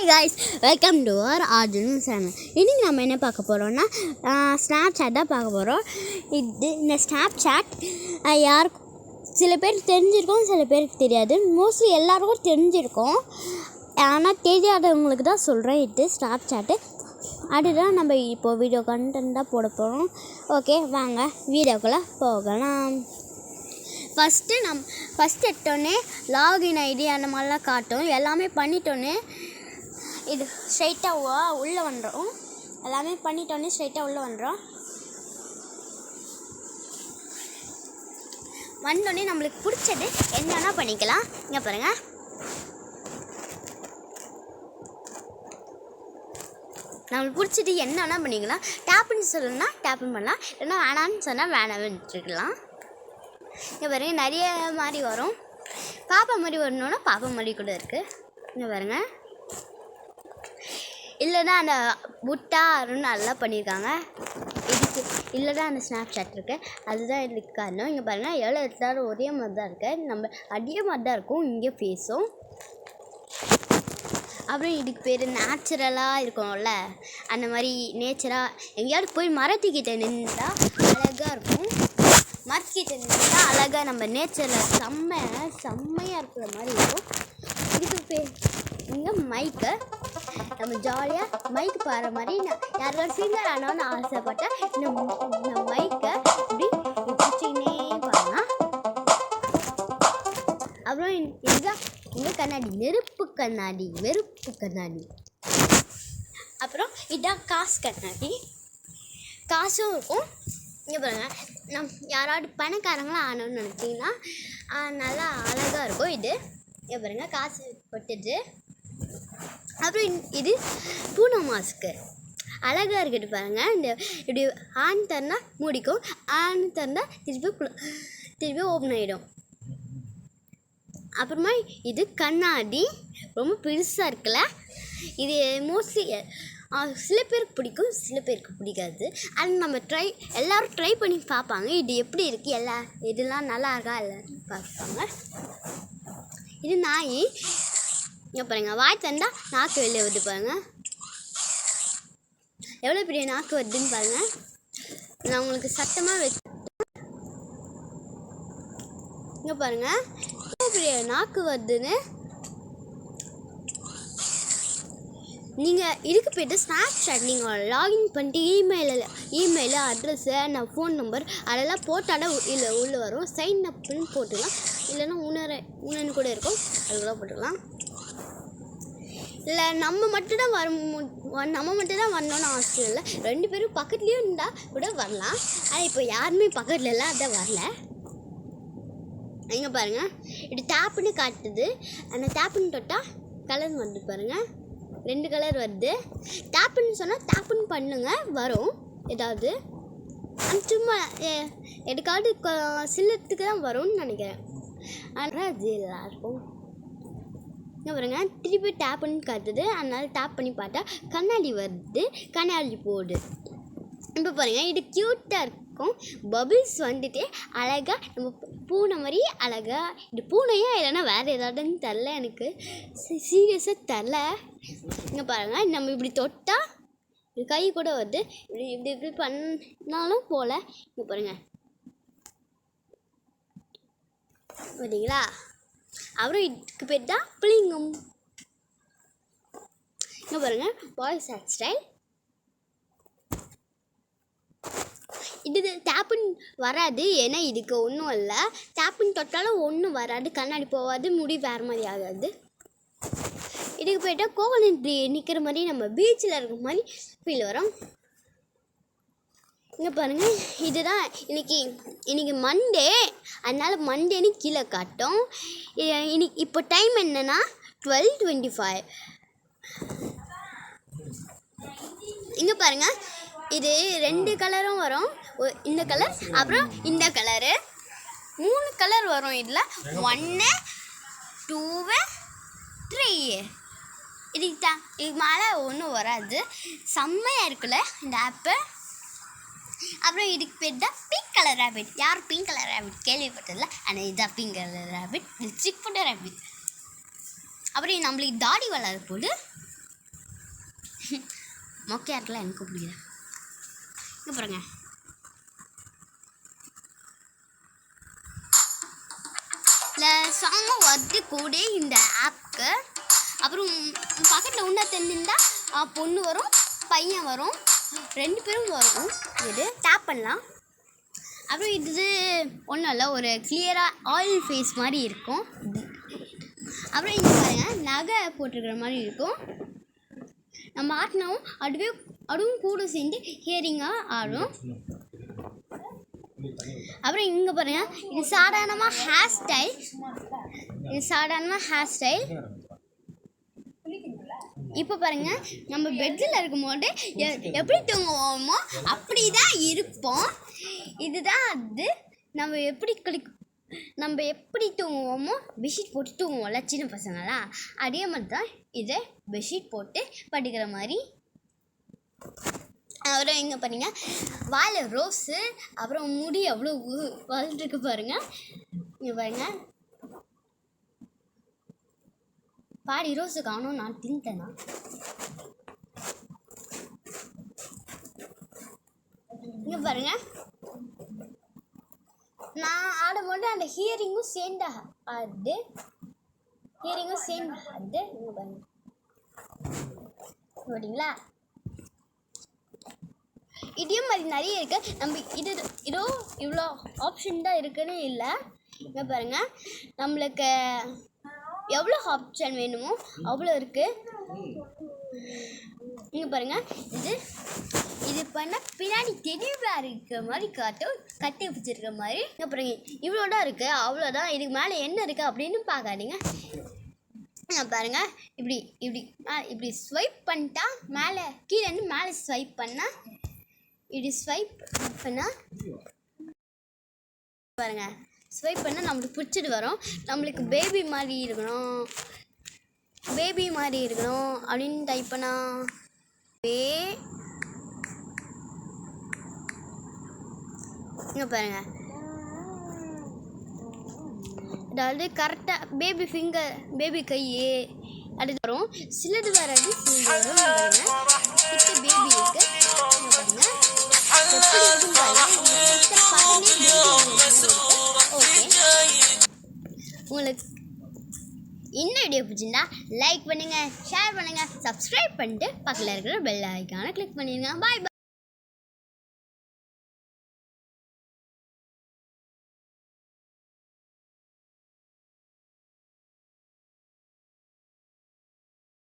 Hi guys, welcome to our Arjun channel. இன்றைக்கி நம்ம என்ன பார்க்க போகிறோம்னா ஸ்னாப் சாட் தான் பார்க்க போகிறோம். இந்த ஸ்னாப் சாட் யாருக்கும் சில பேர் தெரிஞ்சிருக்கும், சில பேருக்கு தெரியாது. மோஸ்ட்லி எல்லாருக்கும் தெரிஞ்சிருக்கும், ஆனால் தெரியாதவங்களுக்கு தான் சொல்கிறேன். இது ஸ்னாப் சாட்டு. அதுதான் நம்ம இப்போது வீடியோ கண்டென்ட்டாக போட போகிறோம். ஓகே, வாங்க வீடியோக்குள்ளே போகலாம். ஃபஸ்ட்டு எடுத்தோடனே லாகின் ஐடி அந்த மாதிரிலாம் காட்டும். எல்லாமே பண்ணிட்டோன்னே இது ஸ்ட்ரைட்டாக உள்ளே வந்துடும். எல்லாமே பண்ணிட்டோன்னே ஸ்ட்ரைட்டாக உள்ளே வந்துடும். வந்தோடனே நம்மளுக்கு பிடிச்சது என்னென்னா பண்ணிக்கலாம். இங்கே பாருங்கள், நம்மளுக்கு பிடிச்சது என்னென்னா பண்ணிக்கலாம். டேப்புன்னு சொல்லணும்னா டேப்புன்னு பண்ணலாம், இல்லைன்னா வேணான்னு சொன்னால் வேணான்னு வச்சுக்கலாம். இங்கே பாருங்க, நிறைய மாதிரி வரும். பாப்பா மாதிரி வரணுன்னா பாப்பா மாதிரி கூட இருக்குது. இங்கே பாருங்க, இல்லைன்னா அந்த புட்டா அருண் நல்லா பண்ணியிருக்காங்க. இதுக்கு இல்லைன்னா அந்த ஸ்னாப் சாட் இருக்குது, அதுதான் இதுக்கு காரணம். இங்கே பாருங்கள், எவ்வளோ எடுத்தாலும் ஒரே மாதிரி தான் இருக்குது. நம்ம அதே மாதிரி தான் இருக்கும் இங்கே ஃபேஸும். அப்புறம் இதுக்கு பேர் நேச்சுரலாக இருக்கும்ல, அந்த மாதிரி நேச்சராக எங்கேயாவது போய் மரத்துக்கிட்ட நின்றா அழகாக இருக்கும். மரத்துக்கிட்ட நின்றா அழகாக நம்ம நேச்சரில் செம்மையாக இருக்கிற மாதிரி இருக்கும். இதுக்கு பேர் இங்கே மைக்கு. நம்ம ஜாலியாக மைக்கு பாடுற மாதிரி யாருக்காவது சிங்கர் ஆனோன்னு ஆசைப்பட்டேன். இந்த மைக்கை இப்படி பிடிச்சிக்கினே பாடலாம். அப்புறம் இதுதான் இந்த கண்ணாடி, நெருப்பு கண்ணாடி, வெறுப்பு கண்ணாடி. அப்புறம் இதுதான் காசு கண்ணாடி, காசும் இருக்கும். இங்கே பாருங்கள், யாராவது பணக்காரங்களாம் ஆனோன்னு நினச்சிங்கன்னா நல்லா அழகாக இருக்கும் இது. இங்கே பாருங்கள், காசு கொட்டுது. அப்புறம் இது பூனை மாஸ்க்கு, அழகாக இருக்குது பாருங்கள். இந்த இப்படி ஆன் தரனா மூடிக்கும், ஆன் தரனா திருப்பி ஓப்பன் ஆகிடும். அப்புறமா இது கண்ணாடி, ரொம்ப பெருசாக இருக்குல்ல. இது மோஸ்ட்லி சில பேருக்கு பிடிக்கும், சில பேருக்கு பிடிக்காது. அது நம்ம எல்லோரும் ட்ரை பண்ணி பார்ப்பாங்க. இது எப்படி இருக்குது, இதெல்லாம் நல்லா இருக்கா இல்லைன்னு பார்ப்பாங்க. இது நாய். இங்கே பாருங்கள், வாய் தந்தா நாக்கு வெளியே வருது பாருங்கள், எவ்வளோ பெரிய நாக்கு வருதுன்னு பாருங்கள். நான் உங்களுக்கு சத்தமாக இங்கே பாருங்கள், எவ்வளோ பெரிய நாக்கு வருதுன்னு. நீங்கள் இதுக்கு போய்ட்டு ஸ்னாப் சாட் நீங்கள் லாகின் பண்ணிட்டு இமெயிலு அட்ரஸ்ஸு நான் ஃபோன் நம்பர் அதெல்லாம் போட்டால் உள்ளே வரும். சைன் அப்னு போட்டுக்கலாம், இல்லைன்னா உணர்னு கூட இருக்கும், அது கூட போட்டுக்கலாம். இல்லை நம்ம மட்டும்தான் வரணும்னு அவசியம் இல்லை. 2 பேரும் பக்கத்துலேயும் இருந்தால் கூட வரலாம். ஆனால் இப்போ யாருமே பக்கத்தில் இல்லை, அதான் வரல. இங்கே பாருங்கள், இப்படி டேப்புன்னு காட்டுது. அந்த டேப்புன்னு தொட்டால் கலர் வருது பாருங்கள், 2 கலர் வருது. டேப்புன்னு சொன்னால் டேப்புன்னு பண்ணுங்க, வரும். ஏதாவது சும்மா எதுக்காவது சிலத்துக்கு தான் வரும்னு நினைக்கிறேன். ஆனால் அது எல்லாருக்கும் இங்கே பாருங்க, திருப்பி டேப்புன்னு காட்டுது. அதனால் டேப் பண்ணி பார்த்தா கண்ணாடி வருது, கண்ணாடி போடு. இப்போ பாருங்கள், இது க்யூட்டாக இருக்கும். பபிள்ஸ் வந்துட்டு அழகாக நம்ம பூனை மாதிரி அழகாக. இது பூனையா இல்லைன்னா வேறு ஏதாவதுன்னு தெரில, எனக்கு சீரியஸாக தெரில. இங்கே பாருங்கள், நம்ம இப்படி தொட்டால் இது கை கூட வருது. இப்படி பண்ணாலும் போல். இங்கே பாருங்கள், பார்த்தீங்களா? அப்புறம் இதுக்கு பேர் தான் பிளிங்கும். இங்கே பாருங்கள், பாய்ஸ் ஹேர் ஸ்டைல். இது டேப்புன்னு வராது, ஏன்னா இதுக்கு ஒன்றும் இல்லை. டேப்புன்னு தொட்டாலும் ஒன்றும் வராது, கண்ணாடி போகாது, முடி வேறு மாதிரி ஆகாது. இதுக்கு போய்ட்டால் கோகனட் ட்ரீ நிற்கிற மாதிரி நம்ம பீச்சில் இருக்கிற மாதிரி ஃபீல் வரும். இங்கே பாருங்கள், இதுதான் இன்றைக்கி மண்டே, அதனால் மண்டேன்னு கீழே காட்டும். இப்போ டைம் என்னென்னா 12:25. இங்கே பாருங்கள், இது 2 கலரும் வரும். இந்த கலர் அப்புறம் இந்த கலரு, 3 கலர் வரும். இதில் 1, 2, 3. இதுக்கு மேலே ஒன்றும் வராது. செம்மையாக இருக்குல்ல இந்த ஆப்பு. அப்புறம் இதுக்கு பேர் தான் பிங்க் கலர் ரேபிட். யார் பிங்க் கலர் ரேபிட் கேள்விப்பட்டதில்ல, ஆனால் இதுதான் பிங்க் கலர் ரேபிட், சிக் பண்ண ரேபிட். அப்புறம் நம்மளுக்கு தாடி வளர போது மொக்கையாக இருக்கலாம், எனக்கு பிடிக்கல. இங்கே பாருங்க, இல்லை சாங்கும் வந்து கூட இந்த ஆப்க்கு. அப்புறம் பக்கத்தில் உண்டா தெரிஞ்சிருந்தா பொண்ணு வரும், பையன் வரும், 2 பேரும் வரும். இது டேப் பண்ணலாம். அப்புறம் இது ஒன்றும் இல்லை, ஒரு கிளியராக ஆயில் ஃபேஸ் மாதிரி இருக்கும். அப்புறம் இங்கே பாருங்கள், நகை போட்டிருக்கிற மாதிரி இருக்கும். நம்ம ஆட்டினாவும் அதுவும் கூட சேர்ந்து ஹியரிங்காக ஆடும். அப்புறம் இங்கே பாருங்கள், இது சாதாரணமாக ஹேர் ஸ்டைல். இப்போ பாருங்கள், நம்ம பெட்டில் இருக்கும்போது எப்படி தூங்குவோமோ அப்படி தான் இருப்போம். இதுதான் அது. நம்ம எப்படி தூங்குவோமோ பெட்ஷீட் போட்டு தூங்குவோம்ல சின்ன பசங்களாம், அதே மாதிரி தான் இது பெட்ஷீட் போட்டு படுக்கிற மாதிரி. அப்புறம் இங்கே பாருங்க, வாழை ரோஸு, அப்புறம் முடி எவ்வளோ வளர்ந்துருக்கு பாருங்கள். இங்கே பாருங்கள், பாடி ரோஸு காணும், நான் தின்ட்டேனா. இங்கே பாருங்க, நான் ஆடும்போது அந்த ஹியரிங்கும் சேர்ந்து ஆடுது. இங்கே பாருங்க, பார்த்தீங்களா? இதே மாதிரி நிறைய இருக்குது. நம்ம இதோ இவ்வளோ ஆப்ஷன் தான் இருக்குன்னு இல்லை. இங்கே பாருங்கள், நம்மளுக்கு எவ்வளோ ஆப்ஷன் வேணுமோ அவ்வளோ இருக்குது. இங்கே பாருங்கள், இது பண்ணால் பின்னாடி தெளிவாக இருக்கிற மாதிரி கட்டி வச்சுருக்க மாதிரி. அப்புறம் இவ்வளோதான் இருக்குது, அவ்வளோதான். இதுக்கு மேலே என்ன இருக்குது அப்படின்னு பார்க்காதீங்க. பாருங்கள், இப்படி ஸ்வைப் பண்ணிட்டா மேலே கீழே மேலே ஸ்வைப் பண்ணால் இப்படி ஸ்வைப் பண்ணால் பாருங்கள், ஸ்வைப் பண்ணால் நம்மளுக்கு பிடிச்சிட்டு வரும். நம்மளுக்கு பேபி மாதிரி இருக்கணும் அப்படின்னு டைப் பண்ணால் இங்கே பாருங்கள், அதாவது கரெக்டாக பேபி கையே அது வரும். சிலது வராது, சிலது வரும். பேபி இருக்கு பாருங்க, உங்களுக்கு இந்த வீடியோ பிடிச்சிருந்தா லைக் பண்ணுங்கள், ஷேர் பண்ணுங்கள், சப்ஸ்கிரைப் பண்ணிட்டு பக்கத்தில் இருக்கிற பெல் ஐக்கானை கிளிக் பண்ணிடுங்க. பாய்.